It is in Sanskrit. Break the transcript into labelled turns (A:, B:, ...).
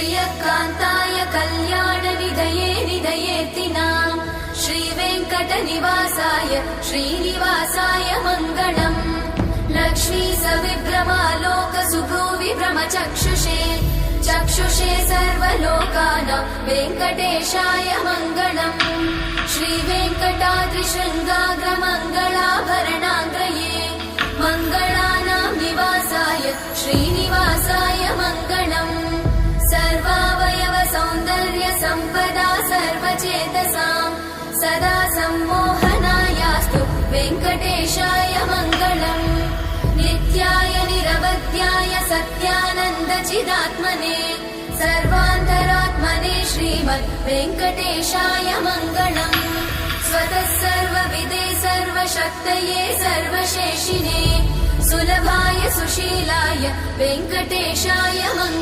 A: श्रियकान्ताय कल्याणनिधये निधयेतिनाम् श्रीवेङ्कटनिवासाय श्रीनिवासाय मङ्गलम् लक्ष्मी सविभ्रमालोकसुभ्रूविभ्रमचक्षुषे चक्षुषे सर्वलोकानां वेङ्कटेशाय मङ्गलम् श्रीवेङ्कटाद्रिशृङ्गाग्रमङ्गलाभरणाङ्गये मङ्गलानां निवासाय श्रीनिवासाय मङ्गलम् सर्वावयव सौन्दर्य सम्पदा सर्वचेतसां सदा सम्मोहनायास्तु वेङ्कटेशाय मङ्गलम् नित्याय निरवध्याय सत्यानन्दचिदात्मने सर्वान्तरात्मने श्रीमद् वेङ्कटेशाय मङ्गलम् स्वतः सर्वविदे सर्वशक्तये सर्वशेषिने सुलभाय सुशीलाय वेङ्कटेशाय मङ्गलम्।